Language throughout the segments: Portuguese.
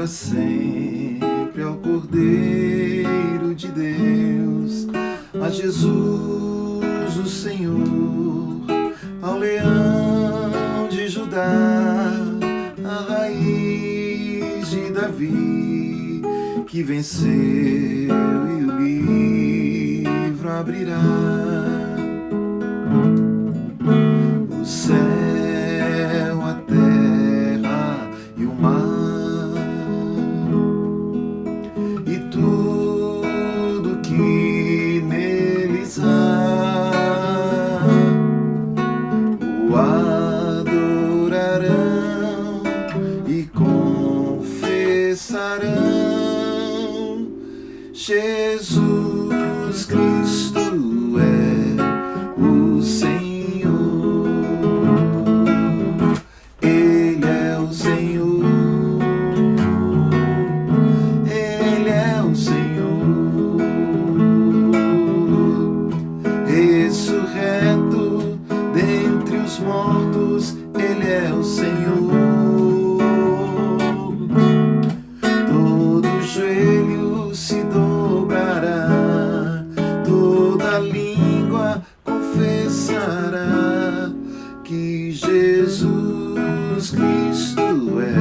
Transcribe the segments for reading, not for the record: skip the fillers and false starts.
para sempre ao Cordeiro de Deus, a Jesus o Senhor, ao Leão de Judá, a raiz de Davi, que venceu e o livro abrirá. O céu, a terra e o mar, e tudo que neles há, o adorarão e confessarão: Jesus Cristo é o Senhor. Ele é o Senhor. Ele é o Senhor. Ressurreto dentre os mortos, Ele é o Senhor. Todo joelho se dobrará, toda língua confessará que Jesus Cristo é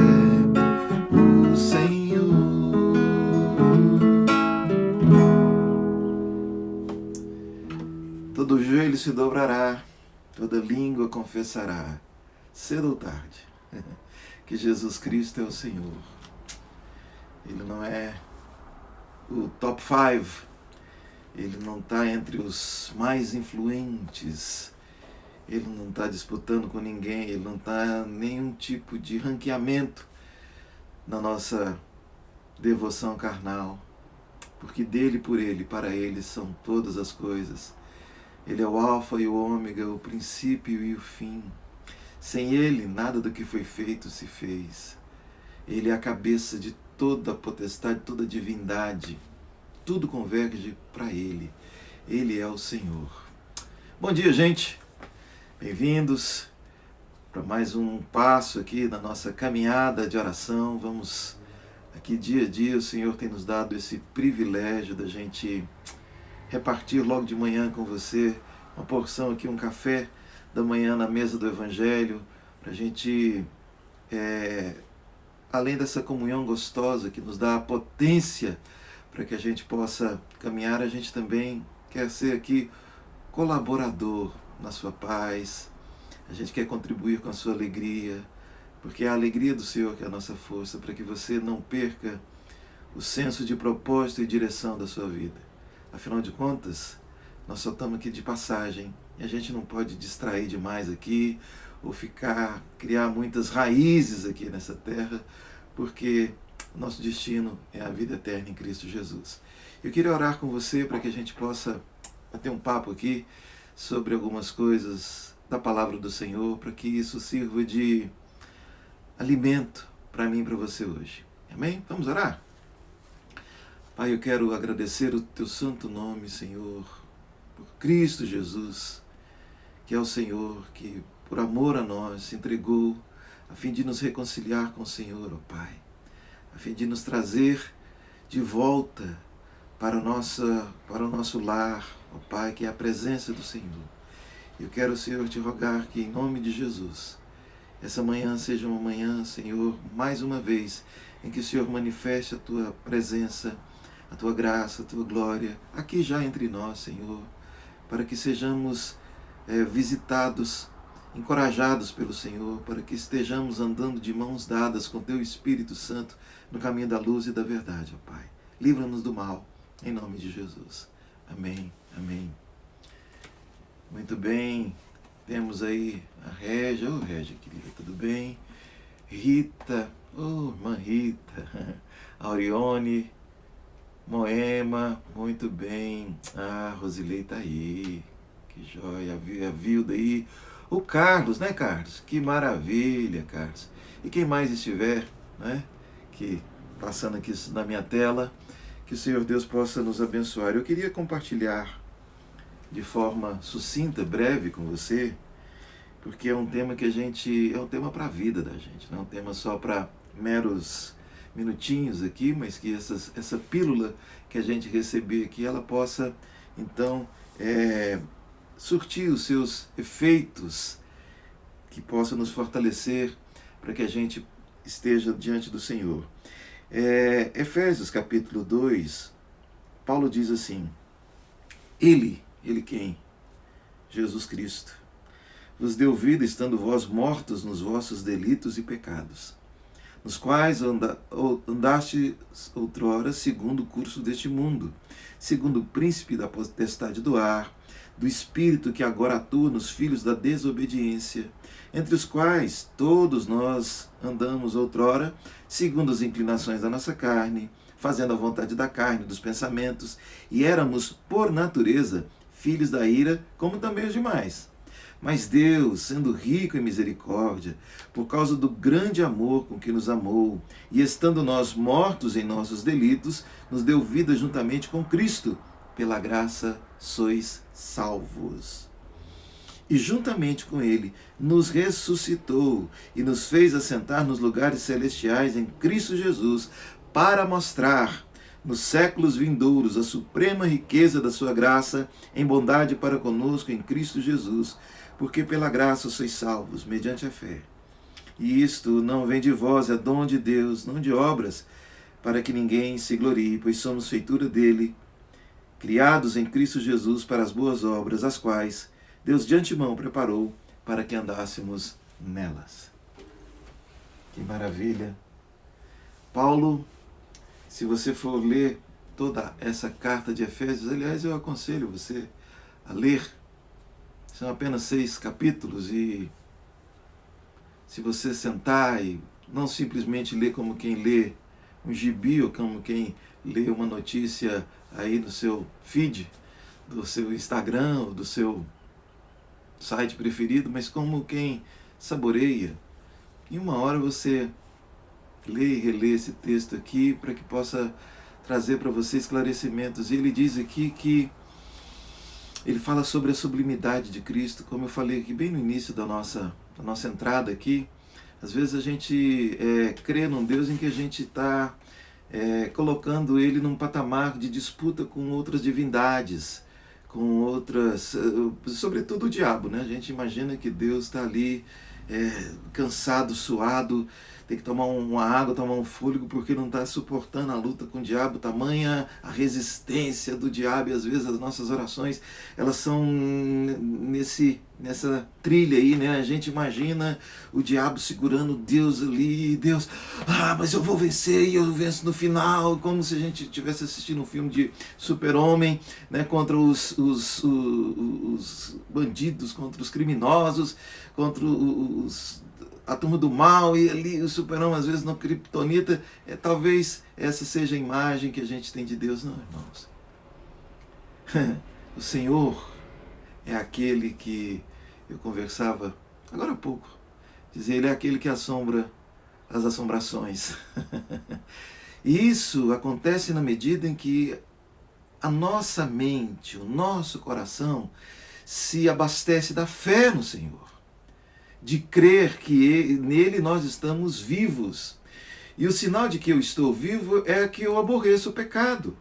o Senhor. Todo joelho se dobrará, toda língua confessará, cedo ou tarde, que Jesus Cristo é o Senhor. Ele não é o top 5, ele não está entre os mais influentes, ele não está disputando com ninguém, ele não está em nenhum tipo de ranqueamento na nossa devoção carnal, porque dele, por ele, para ele são todas as coisas. Ele é o alfa e o ômega, o princípio e o fim. Sem ele, nada do que foi feito se fez. Ele é a cabeça de toda a potestade, toda a divindade. Tudo converge para ele. Ele é o Senhor. Bom dia, gente. Bem-vindos para mais um passo aqui na nossa caminhada de oração. Vamos aqui dia a dia, o Senhor tem nos dado esse privilégio da gente repartir logo de manhã com você uma porção aqui, um café da manhã na mesa do Evangelho, para a gente, além dessa comunhão gostosa que nos dá a potência para que a gente possa caminhar, a gente também quer ser aqui colaborador na sua paz, a gente quer contribuir com a sua alegria, porque é a alegria do Senhor que é a nossa força, para que você não perca o senso de propósito e direção da sua vida. Afinal de contas, nós só estamos aqui de passagem e a gente não pode distrair demais aqui ou criar muitas raízes aqui nessa terra, porque o nosso destino é a vida eterna em Cristo Jesus. Eu queria orar com você para que a gente possa bater um papo aqui sobre algumas coisas da palavra do Senhor, para que isso sirva de alimento para mim e para você hoje. Amém? Vamos orar? Pai, eu quero agradecer o Teu santo nome, Senhor, por Cristo Jesus, que é o Senhor, que por amor a nós se entregou a fim de nos reconciliar com o Senhor, ó Pai, a fim de nos trazer de volta para o nosso lar, ó Pai, que é a presença do Senhor. Eu quero, Senhor, te rogar que em nome de Jesus, essa manhã seja uma manhã, Senhor, mais uma vez, em que o Senhor manifeste a Tua presença, a Tua graça, a Tua glória, aqui já entre nós, Senhor, para que sejamos visitados, encorajados pelo Senhor, para que estejamos andando de mãos dadas com Teu Espírito Santo no caminho da luz e da verdade, ó Pai. Livra-nos do mal, em nome de Jesus. Amém, amém. Muito bem, temos aí a Régia, Régia querida, tudo bem? Rita, irmã Rita, Aurione, Moema, muito bem. Rosilei está aí, que joia, a Vilda aí. O Carlos, né, Carlos? Que maravilha, Carlos. E quem mais estiver, né, que passando aqui na minha tela, que o Senhor Deus possa nos abençoar. Eu queria compartilhar de forma sucinta, breve com você, porque é um tema que é um tema para a vida da gente, não é um tema só para meros minutinhos aqui, mas que essa pílula que a gente receber aqui, ela possa, então, surtir os seus efeitos, que possa nos fortalecer para que a gente esteja diante do Senhor. Efésios capítulo 2, Paulo diz assim: Ele quem? Jesus Cristo, vos deu vida estando vós mortos nos vossos delitos e pecados, nos quais andaste outrora segundo o curso deste mundo, segundo o príncipe da potestade do ar, do espírito que agora atua nos filhos da desobediência, entre os quais todos nós andamos outrora, segundo as inclinações da nossa carne, fazendo a vontade da carne, dos pensamentos, e éramos, por natureza, filhos da ira, como também os demais. Mas Deus, sendo rico em misericórdia, por causa do grande amor com que nos amou, e estando nós mortos em nossos delitos, nos deu vida juntamente com Cristo. Pela graça sois salvos. E juntamente com Ele nos ressuscitou e nos fez assentar nos lugares celestiais em Cristo Jesus, para mostrar nos séculos vindouros a suprema riqueza da sua graça em bondade para conosco em Cristo Jesus, porque pela graça sois salvos, mediante a fé. E isto não vem de vós, é dom de Deus, não de obras, para que ninguém se glorie, pois somos feitura dele, criados em Cristo Jesus para as boas obras, as quais Deus de antemão preparou para que andássemos nelas. Que maravilha! Paulo, se você for ler toda essa carta de Efésios, aliás, eu aconselho você a ler. São apenas 6 capítulos e se você sentar e não simplesmente ler como quem lê um gibi ou como quem lê uma notícia aí no seu feed, do seu Instagram ou do seu site preferido, mas como quem saboreia. Em uma hora você lê e relê esse texto aqui para que possa trazer para você esclarecimentos. E ele diz aqui que ele fala sobre a sublimidade de Cristo, como eu falei aqui bem no início da nossa entrada aqui. Às vezes a gente crê num Deus em que a gente está colocando ele num patamar de disputa com outras divindades, com outras, sobretudo o diabo, né? A gente imagina que Deus está ali cansado, suado, tem que tomar uma água, tomar um fôlego, porque não está suportando a luta com o diabo, tamanha a resistência do diabo, e às vezes as nossas orações, elas são nessa trilha aí, né? A gente imagina o diabo segurando Deus ali, Deus, mas eu vou vencer, e eu venço no final, como se a gente estivesse assistindo um filme de super-homem, né? Contra os bandidos, contra os criminosos, contra a turma do mal, e ali o super-homem às vezes no kryptonita. Talvez essa seja a imagem que a gente tem de Deus. Não, irmãos. O Senhor é aquele que eu conversava agora há pouco. Dizia, ele é aquele que assombra as assombrações. E isso acontece na medida em que a nossa mente, o nosso coração se abastece da fé no Senhor, de crer que nele nós estamos vivos. E o sinal de que eu estou vivo é que eu aborreço o pecado,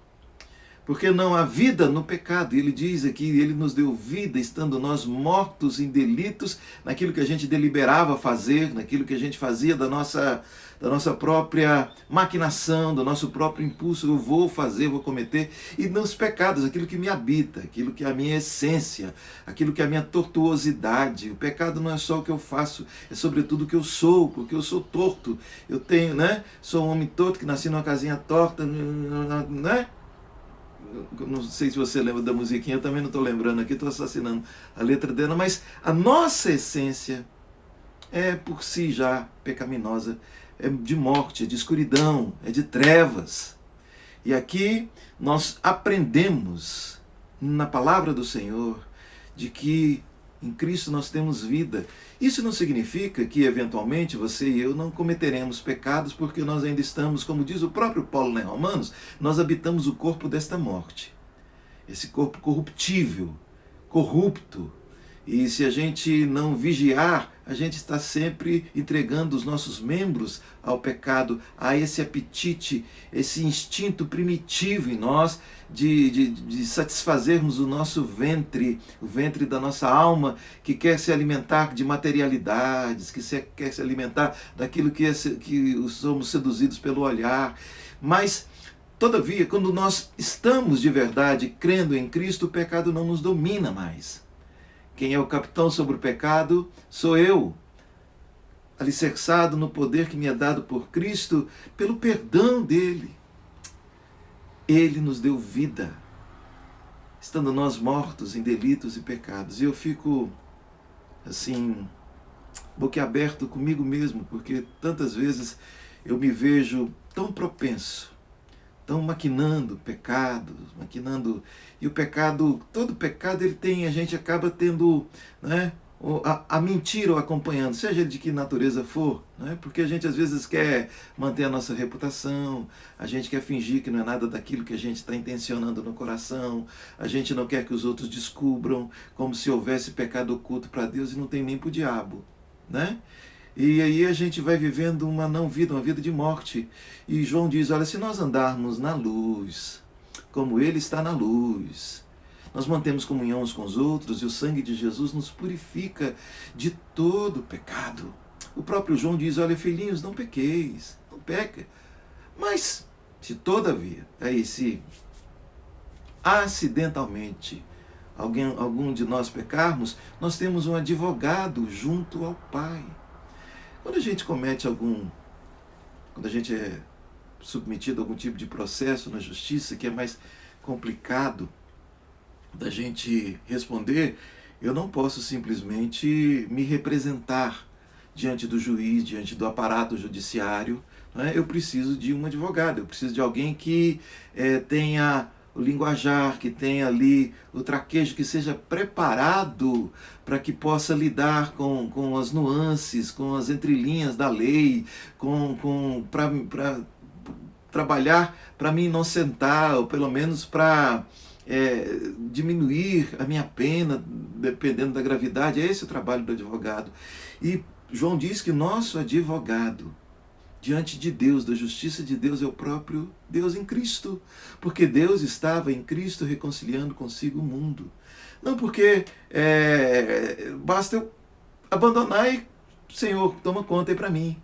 porque não há vida no pecado. E ele diz aqui, ele nos deu vida estando nós mortos em delitos, naquilo que a gente deliberava fazer, naquilo que a gente fazia da nossa própria maquinação, do nosso próprio impulso. Eu vou fazer, vou cometer, e nos pecados, aquilo que me habita, aquilo que é a minha essência, aquilo que é a minha tortuosidade. O pecado não é só o que eu faço, é sobretudo o que eu sou, porque eu sou torto. Eu tenho, né? Sou um homem torto que nasci numa casinha torta, né? Não sei se você lembra da musiquinha, eu também não estou lembrando aqui, estou assassinando a letra dela, mas a nossa essência é por si já pecaminosa, é de morte, é de escuridão, é de trevas. E aqui nós aprendemos na palavra do Senhor de que em Cristo nós temos vida. Isso não significa que eventualmente você e eu não cometeremos pecados, porque nós ainda estamos, como diz o próprio Paulo em Romanos, nós habitamos o corpo desta morte. Esse corpo corruptível, corrupto, E se a gente não vigiar, a gente está sempre entregando os nossos membros ao pecado, a esse apetite, esse instinto primitivo em nós de satisfazermos o nosso ventre, o ventre da nossa alma, que quer se alimentar de materialidades, quer se alimentar daquilo que somos seduzidos pelo olhar. Mas, todavia, quando nós estamos de verdade crendo em Cristo, o pecado não nos domina mais. Quem é o capitão sobre o pecado sou eu, alicerçado no poder que me é dado por Cristo, pelo perdão dele. Ele nos deu vida, estando nós mortos em delitos e pecados. E eu fico, assim, boquiaberto comigo mesmo, porque tantas vezes eu me vejo tão propenso, tão maquinando pecados, e o pecado, todo pecado ele tem, a gente acaba tendo, né, a mentira o acompanhando, seja ele de que natureza for, né, porque a gente às vezes quer manter a nossa reputação, a gente quer fingir que não é nada daquilo que a gente está intencionando no coração, a gente não quer que os outros descubram, como se houvesse pecado oculto para Deus e não tem nem para o diabo, né? E aí a gente vai vivendo uma não vida, uma vida de morte. E João diz, olha, se nós andarmos na luz, como Ele está na luz, nós mantemos comunhão uns com os outros e o sangue de Jesus nos purifica de todo pecado. O próprio João diz, olha, filhinhos, não pequeis, não peca. Mas, se todavia, se acidentalmente algum de nós pecarmos, nós temos um advogado junto ao Pai. Quando a gente quando a gente é submetido a algum tipo de processo na justiça que é mais complicado da gente responder, eu não posso simplesmente me representar diante do juiz, diante do aparato judiciário, né? Eu preciso de um advogado, eu preciso de alguém que tenha o linguajar, que tenha ali o traquejo, que seja preparado para que possa lidar com as nuances, com as entrelinhas da lei, para trabalhar para me inocentar, ou pelo menos para diminuir a minha pena, dependendo da gravidade. É esse o trabalho do advogado. E João diz que nosso advogado diante de Deus, da justiça de Deus, é o próprio Deus em Cristo. Porque Deus estava em Cristo reconciliando consigo o mundo. Não porque basta eu abandonar e, Senhor, toma conta aí para mim.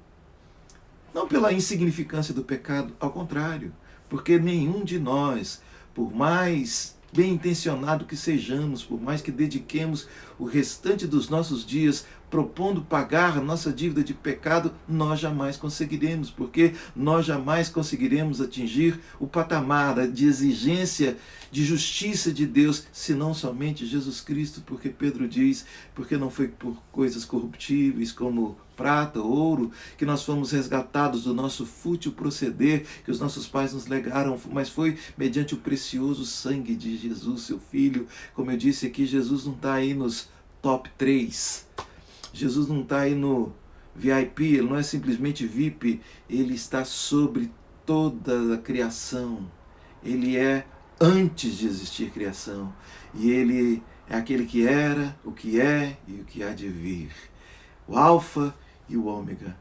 Não pela insignificância do pecado, ao contrário. Porque nenhum de nós, por mais bem intencionado que sejamos, por mais que dediquemos o restante dos nossos dias propondo pagar a nossa dívida de pecado, nós jamais conseguiremos, porque nós jamais conseguiremos atingir o patamar de exigência de justiça de Deus, senão somente Jesus Cristo, porque Pedro diz, porque não foi por coisas corruptíveis como prata, ouro, que nós fomos resgatados do nosso fútil proceder que os nossos pais nos legaram, mas foi mediante o precioso sangue de Jesus, seu Filho. Como eu disse aqui, Jesus não está aí nos top 3, Jesus não está aí no VIP, ele não é simplesmente VIP, ele está sobre toda a criação, ele é antes de existir criação, e ele é aquele que era, o que é e o que há de vir, o alfa e o ômega.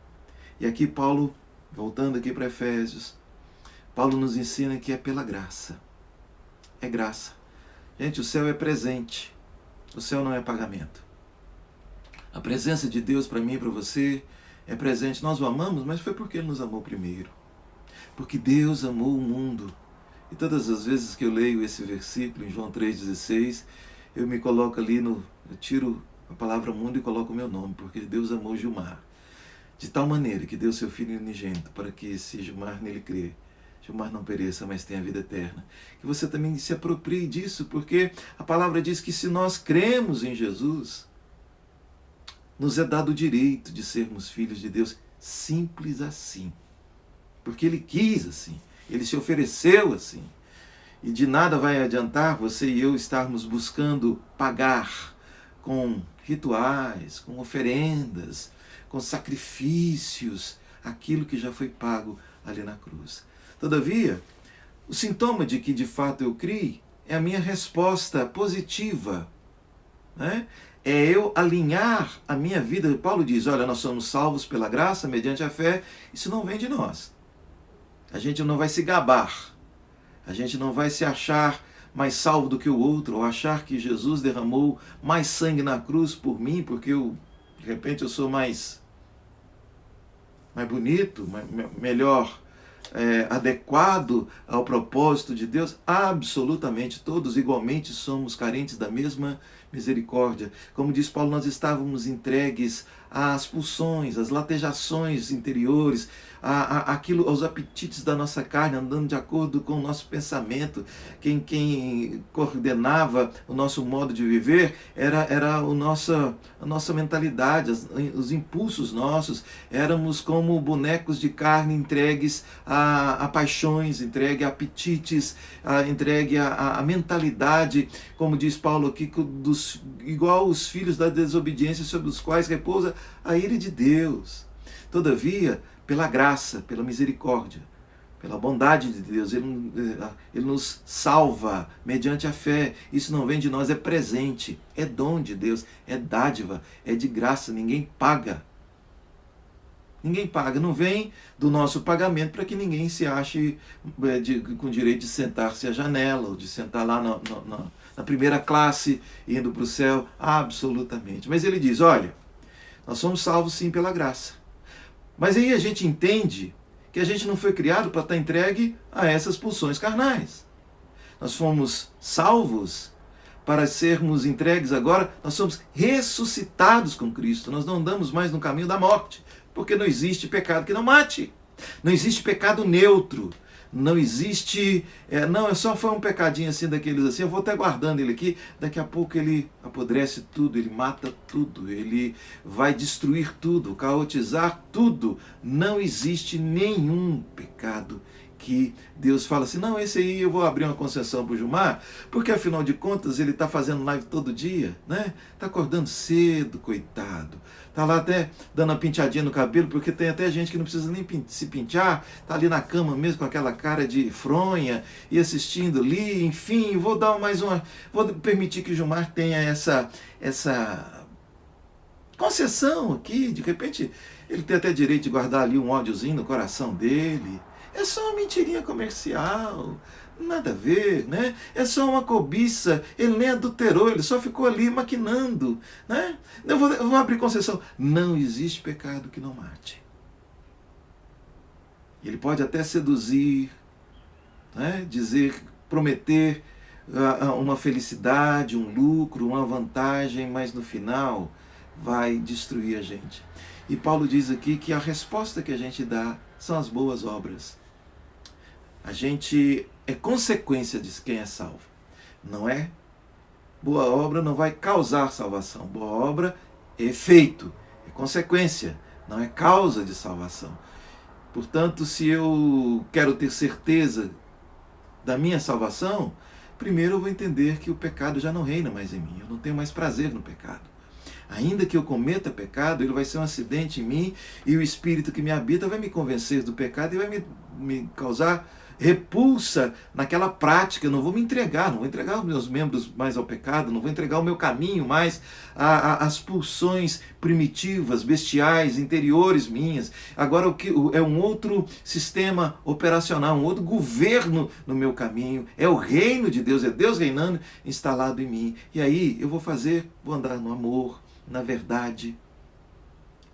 E aqui Paulo, voltando aqui para Efésios, Paulo nos ensina que é pela graça, é graça. Gente, o céu é presente, o céu não é pagamento. A presença de Deus para mim e para você é presente. Nós o amamos, mas foi porque Ele nos amou primeiro. Porque Deus amou o mundo. E todas as vezes que eu leio esse versículo em João 3,16, eu me coloco ali, eu tiro a palavra mundo e coloco o meu nome, porque Deus amou Gilmar. De tal maneira que deu seu Filho unigênito, para que se Gilmar nele crer, Gilmar não pereça, mas tenha a vida eterna. Que você também se aproprie disso, porque a palavra diz que se nós cremos em Jesus, nos é dado o direito de sermos filhos de Deus, simples assim. Porque Ele quis assim, Ele se ofereceu assim. E de nada vai adiantar você e eu estarmos buscando pagar com rituais, com oferendas, com sacrifícios, aquilo que já foi pago ali na cruz. Todavia, o sintoma de que de fato eu criei é a minha resposta positiva, né? é eu alinhar a minha vida. Paulo diz, olha, nós somos salvos pela graça, mediante a fé. Isso não vem de nós. A gente não vai se gabar. A gente não vai se achar mais salvo do que o outro, ou achar que Jesus derramou mais sangue na cruz por mim, porque de repente eu sou mais bonito, melhor, adequado ao propósito de Deus. Absolutamente, todos igualmente somos carentes da mesma misericórdia. Como diz Paulo, nós estávamos entregues às pulsões, às latejações interiores, aos apetites da nossa carne, andando de acordo com o nosso pensamento. Quem coordenava o nosso modo de viver era a nossa mentalidade, os impulsos nossos. Éramos como bonecos de carne entregues a paixões, entregue a apetites, entregue a mentalidade, como diz Paulo aqui, igual os filhos da desobediência, sobre os quais repousa a ira de Deus. Todavia, pela graça, pela misericórdia, pela bondade de Deus, Ele nos salva mediante a fé. Isso não vem de nós, é presente, é dom de Deus, é dádiva, é de graça, ninguém paga. Ninguém paga, não vem do nosso pagamento para que ninguém se ache com direito de sentar-se à janela, ou de sentar lá na primeira classe, indo para o céu, absolutamente. Mas ele diz, olha, nós somos salvos sim pela graça. Mas aí a gente entende que a gente não foi criado para estar entregue a essas pulsões carnais. Nós fomos salvos para sermos entregues agora, nós somos ressuscitados com Cristo. Nós não andamos mais no caminho da morte, porque não existe pecado que não mate. Não existe pecado neutro. Não existe, só foi um pecadinho assim daqueles assim, eu vou até guardando ele aqui, daqui a pouco ele apodrece tudo, ele mata tudo, ele vai destruir tudo, caotizar tudo. Não existe nenhum pecado que Deus fala assim, não, esse aí eu vou abrir uma concessão para o Gilmar, porque afinal de contas ele está fazendo live todo dia, né? Está acordando cedo, coitado. Está lá até dando uma penteadinha no cabelo, porque tem até gente que não precisa nem se pentear, está ali na cama mesmo com aquela cara de fronha e assistindo ali, enfim, vou permitir que o Gilmar tenha essa concessão aqui, de repente ele tem até direito de guardar ali um ódiozinho no coração dele. É só uma mentirinha comercial, nada a ver, né? É só uma cobiça, ele nem adulterou, ele só ficou ali maquinando, né? Eu vou abrir concessão. Não existe pecado que não mate. Ele pode até seduzir, né? Dizer, prometer uma felicidade, um lucro, uma vantagem, mas no final vai destruir a gente. E Paulo diz aqui que a resposta que a gente dá são as boas obras. A gente é consequência de quem é salvo, não é? Boa obra não vai causar salvação. Boa obra é efeito, é consequência, não é causa de salvação. Portanto, se eu quero ter certeza da minha salvação, primeiro eu vou entender que o pecado já não reina mais em mim. Eu não tenho mais prazer no pecado. Ainda que eu cometa pecado, ele vai ser um acidente em mim e o Espírito que me habita vai me convencer do pecado e vai me causar repulsa naquela prática. Eu não vou me entregar, não vou entregar os meus membros mais ao pecado, não vou entregar o meu caminho mais às pulsões primitivas, bestiais, interiores minhas. Agora é um outro sistema operacional, um outro governo no meu caminho. É o reino de Deus, é Deus reinando instalado em mim. E aí eu vou andar no amor, na verdade.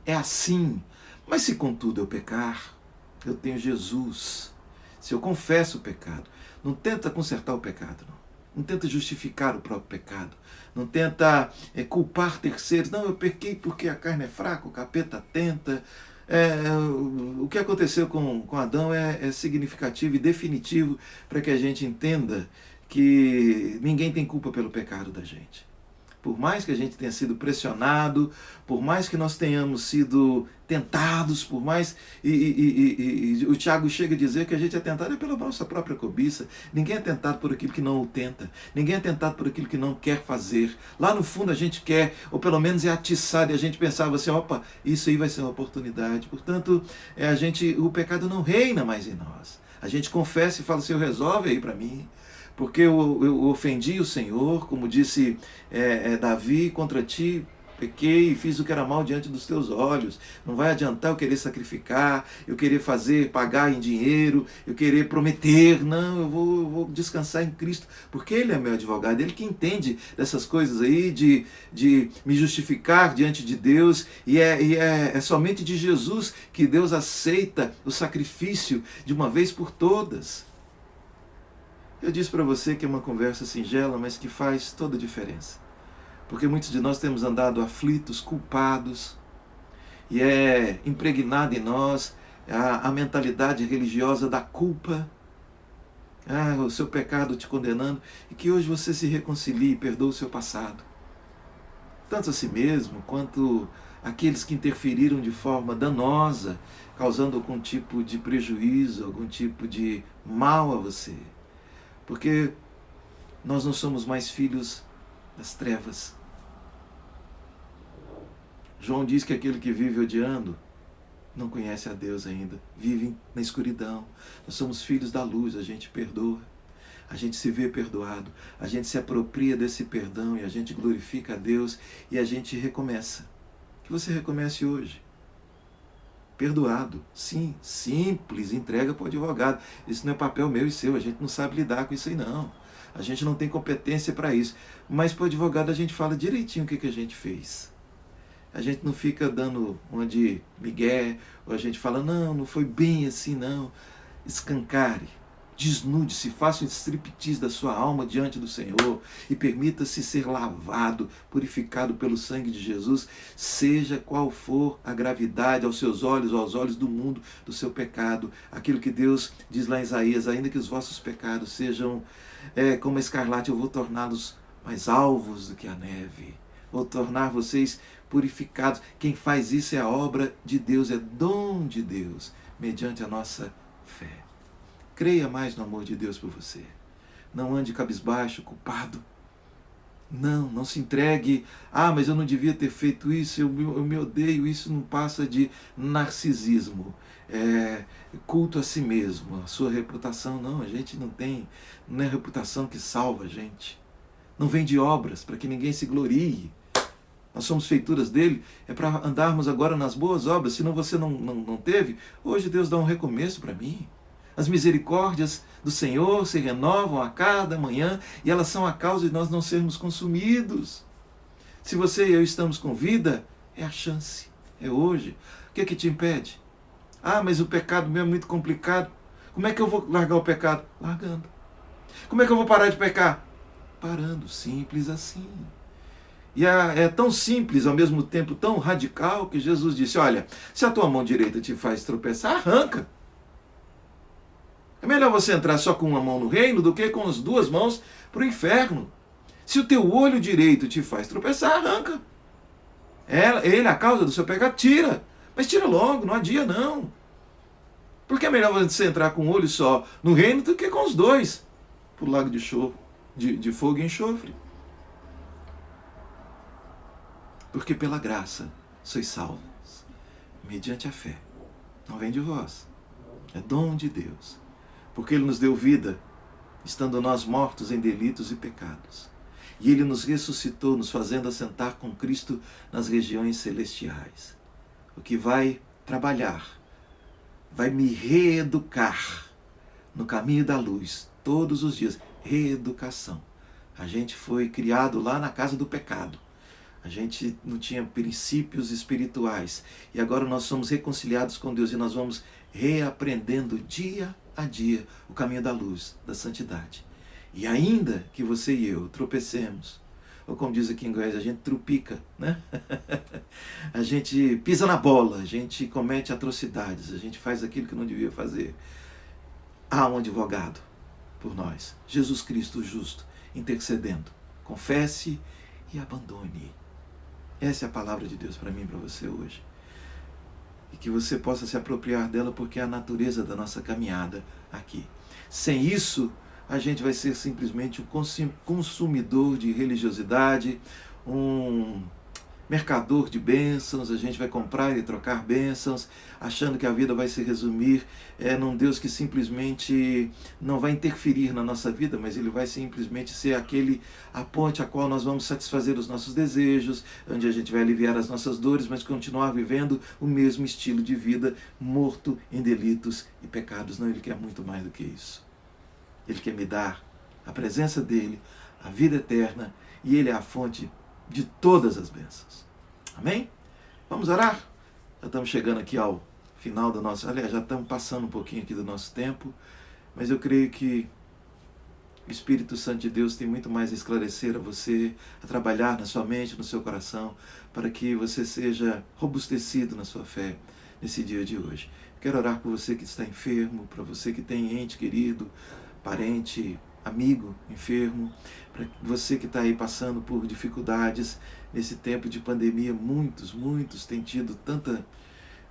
É assim. Mas se contudo eu pecar, eu tenho Jesus. Se eu confesso o pecado, não tenta consertar o pecado, não tenta justificar o próprio pecado, não tenta culpar terceiros, não, eu pequei porque a carne é fraca, o capeta tenta. O que aconteceu com Adão é significativo e definitivo para que a gente entenda que ninguém tem culpa pelo pecado da gente. Por mais que a gente tenha sido pressionado, por mais que nós tenhamos sido tentados, por mais... E o Tiago chega a dizer que a gente é tentado pela nossa própria cobiça. Ninguém é tentado por aquilo que não o tenta. Ninguém é tentado por aquilo que não quer fazer. Lá no fundo a gente quer, ou pelo menos é atiçado, e a gente pensava assim, opa, isso aí vai ser uma oportunidade. Portanto, o pecado não reina mais em nós. A gente confessa e fala, Senhor, resolve aí para mim. porque eu ofendi o Senhor, como disse Davi, contra ti pequei e fiz o que era mal diante dos teus olhos. Não vai adiantar eu querer sacrificar, eu querer pagar em dinheiro, eu querer prometer. Não, eu vou descansar em Cristo, porque Ele é meu advogado, Ele que entende dessas coisas aí, de me justificar diante de Deus, e é somente de Jesus que Deus aceita o sacrifício de uma vez por todas. Eu disse para você que é uma conversa singela, mas que faz toda a diferença. Porque muitos de nós temos andado aflitos, culpados, e é impregnada em nós a mentalidade religiosa da culpa, o seu pecado te condenando, e que hoje você se reconcilie e perdoe o seu passado. Tanto a si mesmo, quanto aqueles que interferiram de forma danosa, causando algum tipo de prejuízo, algum tipo de mal a você. Porque nós não somos mais filhos das trevas. João diz que aquele que vive odiando não conhece a Deus ainda, vive na escuridão. Nós somos filhos da luz, a gente perdoa, a gente se vê perdoado, a gente se apropria desse perdão e a gente glorifica a Deus e a gente recomeça. Que você recomece hoje. Perdoado, sim, simples, entrega para o advogado. Isso não é papel meu e seu, a gente não sabe lidar com isso aí não. A gente não tem competência para isso. Mas para o advogado a gente fala direitinho o que a gente fez. A gente não fica dando uma de migué, ou a gente fala, não foi bem assim não. Escancare, desnude-se, faça um striptease da sua alma diante do Senhor e permita-se ser lavado, purificado pelo sangue de Jesus, seja qual for a gravidade aos seus olhos ou aos olhos do mundo do seu pecado. Aquilo que Deus diz lá em Isaías, ainda que os vossos pecados sejam como a escarlate, eu vou torná-los mais alvos do que a neve. Vou tornar vocês purificados. Quem faz isso é a obra de Deus, é dom de Deus, mediante a nossa fé. Creia mais no amor de Deus por você. Não ande cabisbaixo, culpado. Não se entregue. Mas eu não devia ter feito isso, eu me odeio. Isso não passa de narcisismo. Culto a si mesmo, a sua reputação. Não, a gente não é a reputação que salva a gente. Não vem de obras, para que ninguém se glorie. Nós somos feituras dele, é para andarmos agora nas boas obras. Se não você não teve, hoje Deus dá um recomeço para mim. As misericórdias do Senhor se renovam a cada manhã e elas são a causa de nós não sermos consumidos. Se você e eu estamos com vida, é a chance, é hoje. O que é que te impede? Mas o pecado meu é muito complicado. Como é que eu vou largar o pecado? Largando. Como é que eu vou parar de pecar? Parando, simples assim. E é tão simples, ao mesmo tempo tão radical, que Jesus disse, olha, se a tua mão direita te faz tropeçar, arranca. É melhor você entrar só com uma mão no reino do que com as duas mãos para o inferno. Se o teu olho direito te faz tropeçar, arranca. Ele, a causa do seu pecado, tira. Mas tira logo, não adia não. Porque é melhor você entrar com um olho só no reino do que com os dois para o lago de fogo e enxofre. Porque pela graça sois salvos, mediante a fé. Não vem de vós, é dom de Deus. Porque Ele nos deu vida, estando nós mortos em delitos e pecados. E Ele nos ressuscitou, nos fazendo assentar com Cristo nas regiões celestiais. O que vai trabalhar, vai me reeducar no caminho da luz, todos os dias. Reeducação. A gente foi criado lá na casa do pecado. A gente não tinha princípios espirituais. E agora nós somos reconciliados com Deus e nós vamos reaprendendo dia a dia o caminho da luz, da santidade. E ainda que você e eu tropecemos, ou como diz aqui em Goiás, a gente trupica, né? A gente pisa na bola, a gente comete atrocidades, a gente faz aquilo que não devia fazer. Há um advogado por nós, Jesus Cristo justo, intercedendo. Confesse e abandone. Essa é a palavra de Deus para mim e para você hoje. E que você possa se apropriar dela, porque é a natureza da nossa caminhada aqui. Sem isso, a gente vai ser simplesmente um consumidor de religiosidade, mercador de bênçãos, a gente vai comprar e trocar bênçãos, achando que a vida vai se resumir num Deus que simplesmente não vai interferir na nossa vida, mas Ele vai simplesmente ser a ponte a qual nós vamos satisfazer os nossos desejos, onde a gente vai aliviar as nossas dores, mas continuar vivendo o mesmo estilo de vida, morto em delitos e pecados. Não, Ele quer muito mais do que isso. Ele quer me dar a presença dEle, a vida eterna, e Ele é a fonte de todas as bênçãos. Amém? Vamos orar? Já estamos chegando aqui ao final do nosso... Aliás, já estamos passando um pouquinho aqui do nosso tempo, mas eu creio que o Espírito Santo de Deus tem muito mais a esclarecer a você, a trabalhar na sua mente, no seu coração, para que você seja robustecido na sua fé nesse dia de hoje. Quero orar por você que está enfermo, para você que tem ente querido, parente, amigo enfermo, para você que está aí passando por dificuldades nesse tempo de pandemia. Muitos têm tido tanta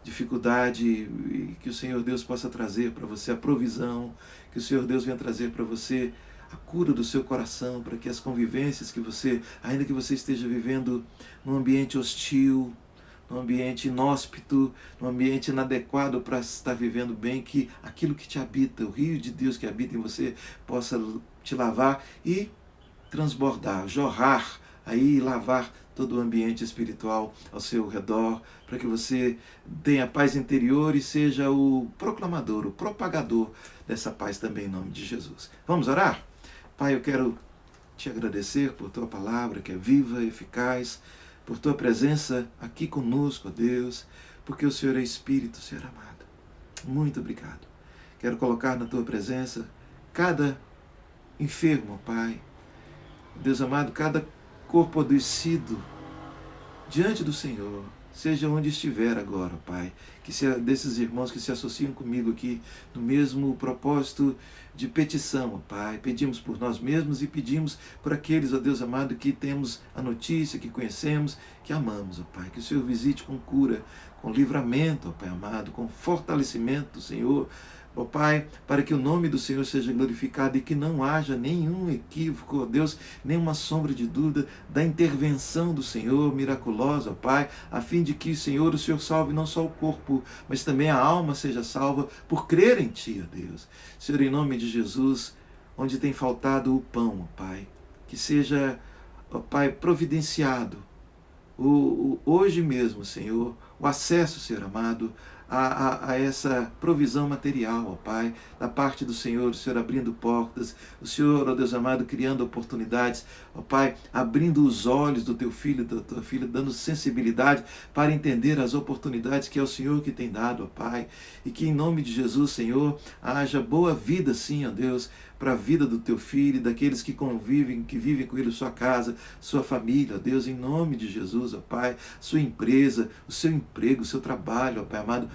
dificuldade, e que o Senhor Deus possa trazer para você a provisão, que o Senhor Deus venha trazer para você a cura do seu coração, para que as convivências que você, ainda que você esteja vivendo num ambiente hostil, num ambiente inóspito, num ambiente inadequado para estar vivendo bem, que aquilo que te habita, o rio de Deus que habita em você, possa te lavar e transbordar, jorrar, aí lavar todo o ambiente espiritual ao seu redor, para que você tenha paz interior e seja o proclamador, o propagador dessa paz também em nome de Jesus. Vamos orar? Pai, eu quero te agradecer por tua palavra que é viva, eficaz, por tua presença aqui conosco, ó Deus, porque o Senhor é Espírito, Senhor amado. Muito obrigado. Quero colocar na tua presença cada enfermo, ó Pai, Deus amado, cada corpo adoecido diante do Senhor, seja onde estiver agora, Pai, que desses irmãos que se associam comigo aqui no mesmo propósito de petição, Pai, pedimos por nós mesmos e pedimos por aqueles, ó Deus amado, que temos a notícia, que conhecemos, que amamos, ó Pai, que o Senhor visite com cura, com livramento, ó Pai amado, com fortalecimento do Senhor, ó Pai, para que o nome do Senhor seja glorificado e que não haja nenhum equívoco, ó Deus, nenhuma sombra de dúvida da intervenção do Senhor miraculosa, ó Pai, a fim de que, Senhor, o Senhor salve não só o corpo, mas também a alma seja salva por crer em Ti, ó Deus. Senhor, em nome de Jesus, onde tem faltado o pão, ó Pai, que seja, ó Pai, providenciado hoje mesmo, Senhor, o acesso, Senhor amado, a essa provisão material, ó Pai, da parte do Senhor, o Senhor abrindo portas, o Senhor, ó Deus amado, criando oportunidades, ó Pai, abrindo os olhos do teu filho, da tua filha, dando sensibilidade para entender as oportunidades que é o Senhor que tem dado, ó Pai, e que em nome de Jesus, Senhor, haja boa vida, sim, ó Deus, para a vida do teu filho e daqueles que convivem, que vivem com ele, sua casa, sua família, ó Deus, em nome de Jesus, ó Pai, sua empresa, o seu emprego, o seu trabalho, ó Pai amado,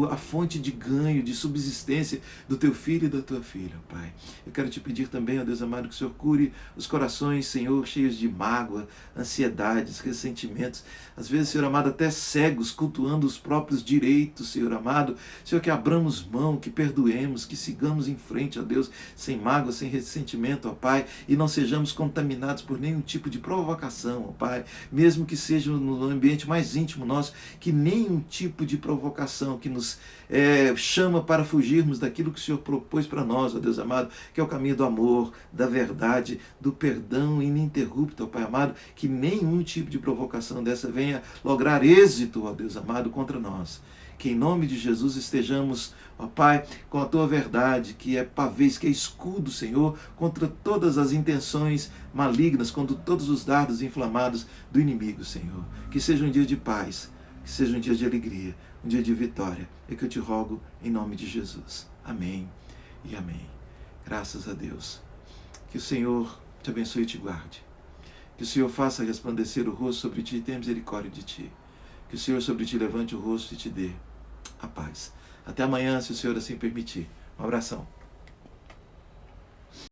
a fonte de ganho, de subsistência do teu filho e da tua filha, ó Pai. Eu quero te pedir também, ó Deus amado, que o Senhor cure os corações, Senhor, cheios de mágoa, ansiedades, ressentimentos, às vezes, Senhor amado, até cegos, cultuando os próprios direitos, Senhor amado, Senhor, que abramos mão, que perdoemos, que sigamos em frente, ó Deus, sem mágoa, sem ressentimento, ó Pai, e não sejamos contaminados por nenhum tipo de provocação, ó Pai, mesmo que seja no ambiente mais íntimo nosso, que nenhum tipo de provocação que nos chama para fugirmos daquilo que o Senhor propôs para nós, ó Deus amado, que é o caminho do amor, da verdade, do perdão ininterrupto, ó Pai amado, que nenhum tipo de provocação dessa venha lograr êxito, ó Deus amado, contra nós. Que em nome de Jesus estejamos, ó Pai, com a Tua verdade, que é pavês, que é escudo, Senhor, contra todas as intenções malignas, contra todos os dardos inflamados do inimigo, Senhor. Que seja um dia de paz, que seja um dia de alegria, um dia de vitória. É que eu te rogo em nome de Jesus. Amém e amém. Graças a Deus. Que o Senhor te abençoe e te guarde. Que o Senhor faça resplandecer o rosto sobre ti e tenha misericórdia de ti. Que o Senhor sobre ti levante o rosto e te dê a paz. Até amanhã, se o Senhor assim permitir. Um abração.